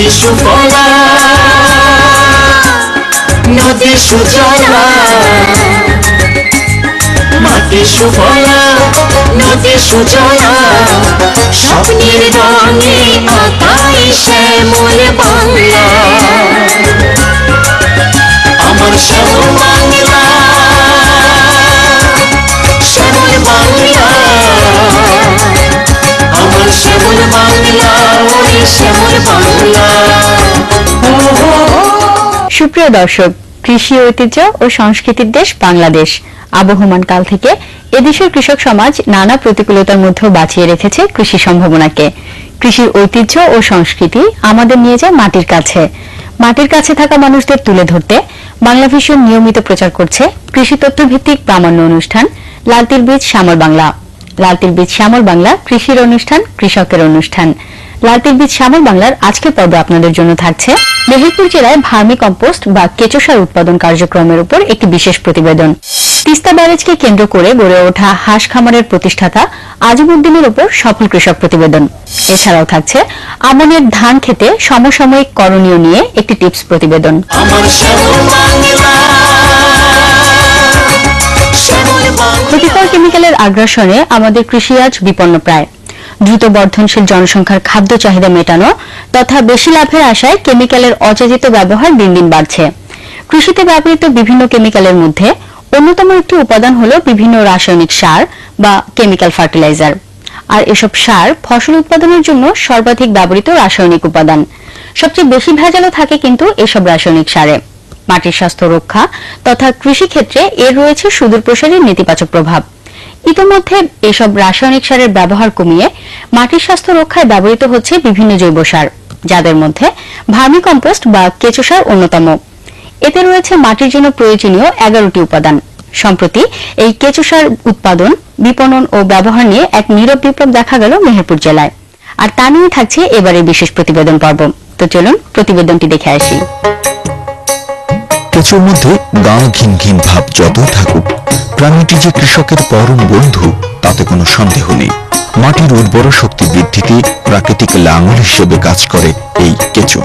মাটি সুফলা নদী সুজলা মাটি সুফলা নদী সুজলা স্বপ্নের রঙে আঁকাই শ্যামল বাংলা আমার শ্যামল বাংলা শ্যামল বাংলা আমার শ্যামল বাংলা ওই শ্যামল বাংলা। সুপ্রিয় দর্শক, কৃষি ঐতিহ্য ও সংস্কৃতির দেশ বাংলাদেশ আবহমান কাল থেকে এদেশের কৃষক সমাজ নানা প্রতিকূলতার মধ্যেও বাঁচিয়ে রেখেছে কৃষি সম্ভাবনাকে। কৃষির ঐতিহ্য ও সংস্কৃতি আমাদের নিয়ে যায় মাটির কাছে। মাটির কাছে থাকা মানুষদের তুলে ধরতে বাংলাভিশন নিয়মিত প্রচার করছে কৃষি তথ্য ভিত্তিক প্রামাণ্য অনুষ্ঠান লালতির বীজ শ্যামল বাংলা। লালতির বীজ শ্যামল বাংলা কৃষির অনুষ্ঠান, কৃষকের অনুষ্ঠান। লালতির বীজ শ্যামল বাংলার আজকের পর্বে আপনাদের জন্য থাকছে মেহেরপুর জেলায় ভার্মি কম্পোস্ট বা কেঁচো সার উৎপাদন কার্যক্রমের উপর একটি বিশেষ প্রতিবেদন। তিস্তা ব্যারেজকে কেন্দ্র করে গড়ে ওঠা হাঁস খামারের প্রতিষ্ঠাতা আজিমউদ্দিনের উপর সফল কৃষক প্রতিবেদন। এছাড়াও থাকছে আমনের ধান খেতে সমসাময়িক করণীয় নিয়ে একটি টিপস প্রতিবেদন। ক্ষতিকর কেমিক্যালের আগ্রাসনে আমাদের কৃষি আজ বিপন্ন প্রায়। দ্রুত বর্ধনশীল জনসংখ্যার খাদ্য চাহিদা মেটানো তথা বেশি লাভের আশায় কেমিক্যালের অযাচিত ব্যবহার দিন দিন বাড়ছে। কৃষিতে ব্যবহৃত বিভিন্ন কেমিক্যালের মধ্যে অন্যতম একটি উপাদান হল বিভিন্ন রাসায়নিক সার বা কেমিক্যাল ফার্টিলাইজার। আর এসব সার ফসল উৎপাদনের জন্য সর্বাধিক ব্যবহৃত রাসায়নিক উপাদান। সবচেয়ে বেশি ভেজালও থাকে কিন্তু এসব রাসায়নিক সারে। মাটির স্বাস্থ্য রক্ষা তথা কৃষিক্ষেত্রে এর রয়েছে সুদূরপ্রসারী নেতিবাচক প্রভাব। ইতোমধ্যে এসব রাসায়নিক সারের ব্যবহার কমিয়ে মাটির স্বাস্থ্য রক্ষায় ব্যবহৃত হচ্ছে বিভিন্ন জৈব সার, যাদের মধ্যে ভার্মি কম্পোস্ট বা কেঁচো সার অন্যতম। এতে রয়েছে মাটির জন্য প্রয়োজনীয় 11টি উপাদান। সম্প্রতি এই কেঁচো সার উৎপাদন, বিপণন ও ব্যবহার নিয়ে এক নীরব বিপ্লব দেখা গেল মেহেরপুর জেলায়। আর তা নিয়ে থাকছে এবারের বিশেষ প্রতিবেদন পর্ব। তো চলুন প্রতিবেদনটি দেখে আসি। কেঁচোর মধ্যে গাঁ ঘিন ঘিন ভাব যতই থাকুক, প্রাণীটি যে কৃষকের পরম বন্ধু তাতে কোনো সন্দেহ নেই। মাটির উর্বর শক্তি বৃদ্ধিতে প্রাকৃতিক লাঙল হিসেবে কাজ করে এই কেঁচো।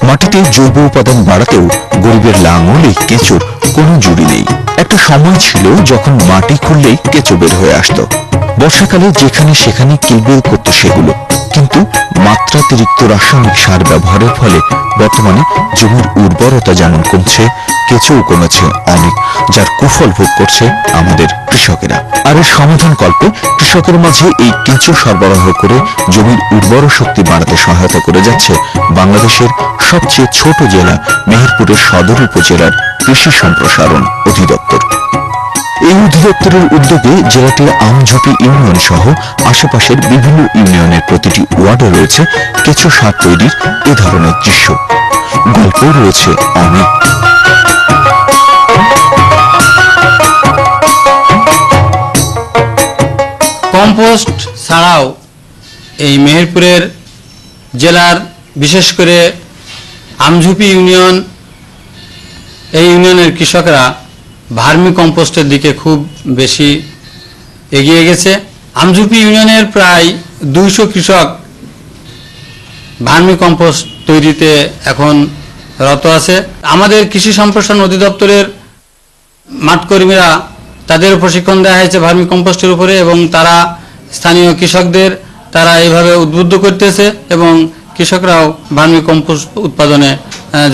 মাটিতে জৈব উপাদান বাড়াতেও গরিবের লাঙল এই কেঁচোর কোনো জুড়ি নেই। একটা সময় ছিল যখন মাটি খুললেই কেঁচো বের হয়ে আসতো। বর্ষাকালে যেখানে সেখানে কিলবিল করত সেগুলো। কিন্তু মাত্রাতিরিক্ত রাসায়নিক সার ব্যবহারের ফলে বর্তমানে জমির উর্বরতা যেমন কমছে, কেঁচোও কমেছে অনেক, যার কুফল ভোগ করছে আমাদের কৃষকেরা। আর এর সমাধান কল্পে কৃষকের মাঝে এই কেঁচো সরবরাহ করে জমির উর্বর শক্তি বাড়াতে সহায়তা করে যাচ্ছে বাংলাদেশের সবচেয়ে ছোট জেলা মেহেরপুরের সদর উপজেলার কৃষি সম্প্রসারণ অধিদপ্তর। এই অধিদপ্তরের উদ্যোগে জেলাটির আমঝুপি ইউনিয়ন সহ আশেপাশের বিভিন্ন ইউনিয়নের প্রতিটি ওয়ার্ডে রয়েছে কেঁচো সার তৈরির এ ধরনের দৃশ্য। গল্প রয়েছে অনেক। কম্পোস্ট ছাড়াও এই মেহেরপুরের জেলার বিশেষ করে আমঝুপি ইউনিয়ন, এই ইউনিয়নের কৃষকরা ভার্মি কম্পোস্টের দিকে খুব বেশি এগিয়ে গেছে। আমঝুপি ইউনিয়নের প্রায় 200 কৃষক ভার্মি কম্পোস্ট তৈরিতে এখন রত আছে। আমাদের কৃষি সম্প্রসারণ অধিদপ্তরের মাঠকর্মীরা তাদের প্রশিক্ষণ দেওয়া হয়েছে ভার্মি কম্পোস্টের উপরে, এবং তারা স্থানীয় কৃষকদের তারা এইভাবে উদ্বুদ্ধ করতেছে এবং কৃষকরাও ভার্মি কম্পোস্ট উৎপাদনে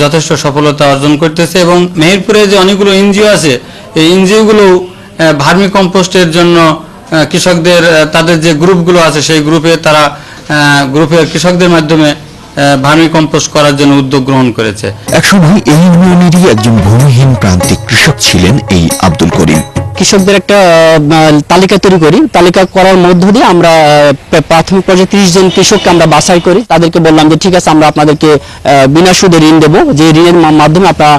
যথেষ্ট সফলতা অর্জন করতেছে। এবং মেহেরপুরে যে অনেকগুলো এনজিও আছে, এই এনজিওগুলো ভার্মি কম্পোস্টের জন্য কৃষকদের তাদের যে গ্রুপগুলো আছে সেই গ্রুপের কৃষকদের মাধ্যমে ভার্মি কম্পোস্ট করার জন্য উদ্যোগ গ্রহণ করেছে। একসময় এই ইউনিয়নেরই একজন ভূমিহীন প্রান্তিক কৃষক ছিলেন এই আব্দুল করিম। কৃষকদের একটা তালিকা তৈরি করি। তালিকা করার মধ্য দিয়ে আমরা প্রাথমিক পর্যায়ে 30 জন কৃষককে আমরা বাছাই করি। তাদেরকে বললাম যে ঠিক আছে, আমরা আপনাদেরকে বিনা সুদে ঋণ দেবো, যে ঋণের মাধ্যমে আপনারা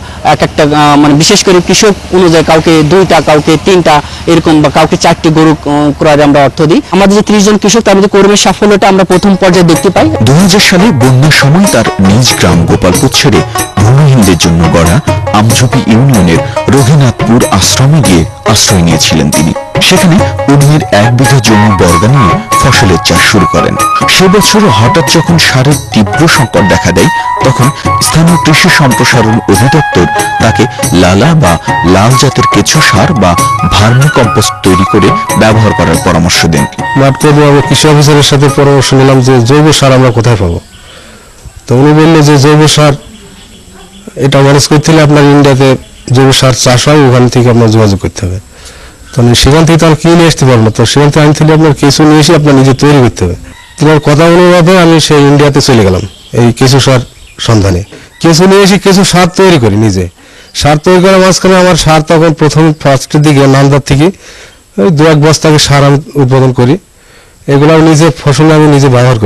একটা মানে বিশেষ করে কৃষক অনুযায়ী কাউকে 2টা, কাউকে 3টা এরকম, বা কাউকে 4টি গরু ক্রয়ের আমরা অর্থ দিই। আমাদের যে 30 জন কৃষক, তার মধ্যে কর্মীর সাফল্যটা আমরা প্রথম পর্যায়ে দেখতে পাই। 2000 সালে বন্যার সময় তার নিজ গ্রাম গোপালপুর ছেড়ে ভূমিহীনদের জন্য গড়া আমঝুপি ইউনিয়নের রঘুনাথপুর আশ্রমে গিয়ে আশ্রয় নিয়েছিলেন তিনি। সেখানে উর্মির 1 বিঘা জমি বর্গা নিয়ে ফসলের চাষ শুরু করেন। সে বছর হঠাৎ যখন সারের তীব্র সংকট দেখা দেয়, তখন স্থানীয় কৃষি সম্প্রসারণ অধিদপ্তর তাকে লালা বা লাল জাতের কেঁচো সার বা ভার্মি কম্পোস্ট তৈরি করে ব্যবহার করার পরামর্শ দেন। মাঠ পর্যায়ে আমি কৃষি অফিসারের সাথে পরামর্শ নিলাম যে জৈব সার আমরা কোথায় পাবো। তো উনি বললো যে জৈব সার এটা ম্যানেজ করতে হলে আপনার ইন্ডিয়াতে জৈব সার চাষ হয়, ওখান থেকে আপনার যোগাযোগ করতে হবে। তো সেখান থেকে তো আর কিনে নিয়ে আসতে পারবো না, তো সেখান থেকে আনতে হলে আপনার কেঁচো নিয়ে এসে আপনার নিজে তৈরি করতে হবে। তোমার কথা অনুযায়ী আমি সেই ইন্ডিয়াতে চলে গেলাম এই কেঁচো সার সন্ধানে। কেঁচো নিয়ে এসে কেঁচো সার তৈরি করি নিজে। সার তৈরি করার মাঝখানে আমার সার তখন ফার্স্টের দিকে নামদার থেকে 2-1 বস্তাকে সার আমি উৎপাদন করি। এগুলো নিজে ফসলে আমি নিজে ব্যবহার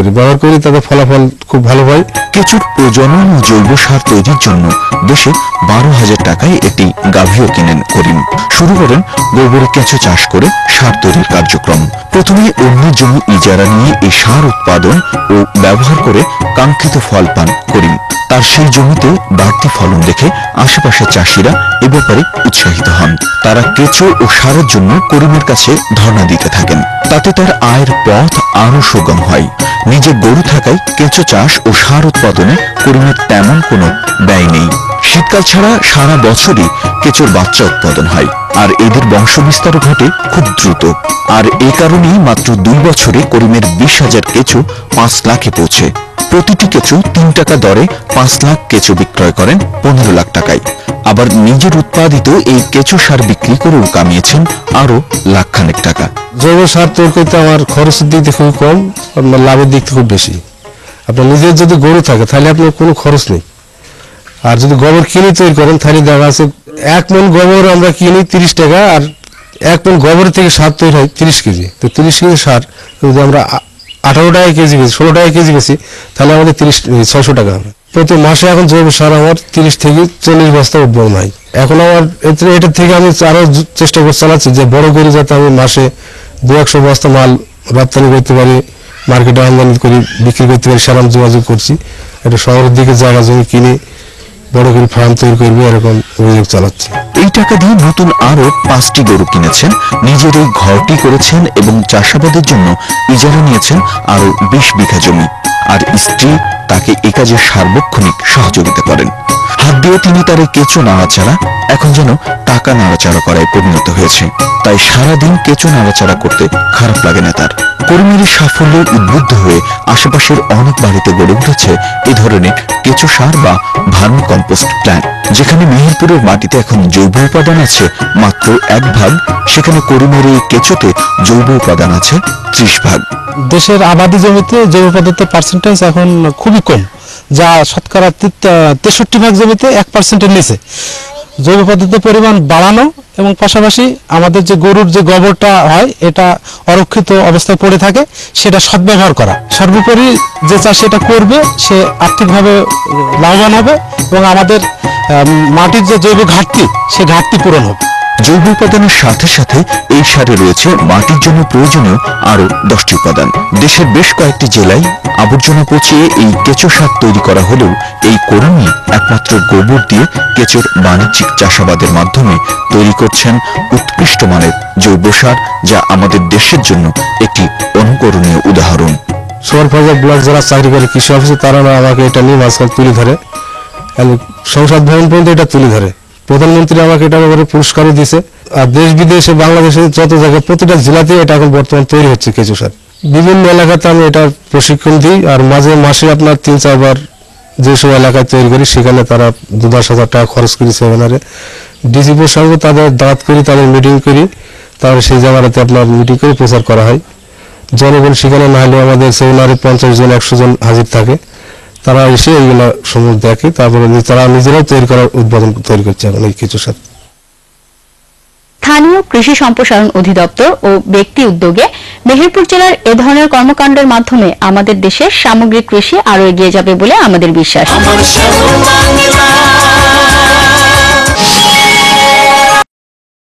করি, তাতে ফলাফল খুব ভালো হয়। কেঁচোর প্রজনন ও জৈব সার তৈরির জন্য দেশে 12,000 টাকায় একটি গাভীও কেনেন করিম। শুরু করেন গোবরে কেঁচো চাষ করে সার তৈরির কার্যক্রম। প্রথমে অন্যের জমি ইজারা নিয়ে এই সার উৎপাদন ও ব্যবহার করে কাঙ্ক্ষিত ফল পান করিম। তার সেই জমিতে বাড়তি ফলন দেখে আশেপাশের চাষিরা এ ব্যাপারে উৎসাহিত হন। তারা কেঁচো ও সারের জন্য করিমের কাছে ধর্ণা দিতে থাকেন। তাতে তার আয়ের পথ আরো সুগম হয়। নিজে গরু থাকায় কেঁচো চাষ ও সার উৎপাদনে করিমের তেমন কোনো ব্যয় নেই। শীতকাল ছাড়া সারা বছরই কেঁচোর বাচ্চা উৎপাদন হয়, আর এদের বংশবিস্তার ঘটে খুব দ্রুত। আর এ কারণেই মাত্র 2 বছরে করিমের 20,000 কেঁচো 5 লাখে পৌঁছে। প্রতিটি কেঁচো 3 টাকা দরে 5 লাখ কেঁচো বিক্রয় করেন 15 লাখ টাকায়। আবার নিজের উৎপাদিত এই কেঁচো সার বিক্রি করেও কামিয়েছেন আরো লাখখানেক টাকা। জৈব সার তৈরি করতে আমার খরচের দিক থেকে খুব কম, আপনার লাভের দিক থেকে খুব বেশি। আপনার নিজের যদি গরু থাকে তাহলে আপনার কোনো খরচ নেই। আর যদি গোবর কিনে তৈরি করেন তাহলে দেখা আছে 1 মণ গোবর আমরা কিনি 30 টাকা, আর 1 মণ গোবর থেকে সার তৈরি হয় 30 কেজি। তো 30 কেজি সার যদি আমরা 18 টাকা কেজি বেশি, 16 টাকা কেজি বেশি, তাহলে আমাদের 600 টাকা হবে। প্রতি মাসে এখন জৈব সার আমার 30 থেকে 40 বস্তা উৎপাদন হয়। এখন আমার এটার থেকে আমি আরো চেষ্টা করে চালাচ্ছি যে বড় করে যাতে আমি মাসে 200-100 বস্তা মাল রপ্তানি করতে পারি, মার্কেটে আমদানি করি, বিক্রি করতে পারি। সেরকম যোগাযোগ করছি। এটা শহরের দিকে জায়গা জমি কিনে বড় করে ফার্ম তৈরি করবো, এরকম অভিযোগ চালাচ্ছি। এই টাকা দিয়ে নতুন আরো 5টি গরু কিনেছেন, নিজের এই ঘরটি করেছেন এবং চাষাবাদের জন্য ইজারা নিয়েছেন আরো 20 বিঘা জমি। আর স্ত্রী তাকে এ কাজে সার্বক্ষণিক সহযোগিতা করেন। হাত দিয়ে তিনি তার এই কেঁচো নাড়াচাড়া এখন যেন টাকা নাড়াচাড়া করায় পরিণত হয়েছে। তাই সারাদিন কেঁচো নাড়াচাড়া করতে খারাপ লাগে না তার। কর্মীর সাফল্যে উদ্বুদ্ধ হয়ে আশেপাশের অনেক বাড়িতে গড়ে উঠেছে এ ধরনের কেঁচো সার বা ভার্মি কম্পোস্ট প্ল্যান্ট। যেখানে মেহেরপুরের মাটিতে এখন জৈব উপাদান আছে মাত্র 1 ভাগ, সেখানে করিমের এই কেঁচোতে জৈব উপাদান আছে 30 ভাগ। দেশের আবাদি জমিতে জৈব পদার্থের পার্সেন্টেজ এখন খুবই কম, যা শতকরা 63 ভাগ জমিতে 1%-এর নিচে। জৈব পদার্থের পরিমাণ বাড়ানো এবং পাশাপাশি আমাদের যে গরুর যে গোবরটা হয় এটা অরক্ষিত অবস্থায় পড়ে থাকে, সেটা সদ্ব্যবহার করা। সর্বোপরি যে চাষি এটা করবে সে আর্থিকভাবে লাভবান হবে এবং আমাদের মাটির যে জৈব ঘাটতি সে ঘাটতি পূরণ হবে। জৈব উপাদানের সাথে সাথে এই সারে রয়েছে মাটির জন্য প্রয়োজনীয় আরো 10টি উপাদান। দেশের বেশ কয়েকটি জেলায় আবর্জনা পচিয়ে এই কেঁচো সার তৈরি করা হলেও এই কর্মী একমাত্র গোবর দিয়ে কেঁচোর বাণিজ্যিক চাষাবাদের মাধ্যমে তৈরি করছেন উৎকৃষ্ট মানের জৈব সার, যা আমাদের দেশের জন্য একটি অনুকরণীয় উদাহরণ। সোয়ারফাজা ব্লক যারা চাকরি করে কৃষি অফিসে, তারা আমাকে এটা নিয়ে মাঝখানে তুলে ধরে, সংসদ ভবন পর্যন্ত এটা তুলে ধরে। প্রধানমন্ত্রী আমাকে এটার ব্যাপারে পুরস্কারও দিয়েছে। আর দেশ বিদেশে বাংলাদেশে যত জায়গায় প্রতিটা জেলাতে এটা এখন বর্তমান তৈরি হচ্ছে কেঁচো সার। বিভিন্ন এলাকাতে আমি এটা প্রশিক্ষণ দিই, আর মাসে আপনার 3-4 বার যেসব এলাকায় তৈরি করি সেখানে তারা 2-10 হাজার টাকা খরচ করি সেমিনারে। ডিসিপির সঙ্গে তাদের দাঁত করি, তাদের মিটিং করি, তারপরে সেই জায়গাটাতে আপনার মিটিং করে প্রচার করা হয়। জনগণ সেখানে না হলেও আমাদের সেমিনারে 50 জন 100 জন হাজির থাকে, তারা এসে এইগুলো সময় দেখে, তারপরে তারা নিজেরাও তৈরি করার উদ্বোধন তৈরি করছে এখন এই কেঁচো সার। স্থানীয় কৃষি সম্প্রসারণ অধিদপ্তর ও ব্যক্তি উদ্যোগে মেহেরপুর জেলার এ ধরনের কর্মকাণ্ডের মাধ্যমে আমাদের দেশের সামগ্রিক কৃষি আরো এগিয়ে যাবে বলে আমাদের বিশ্বাস। আমার শ্যামল বাংলা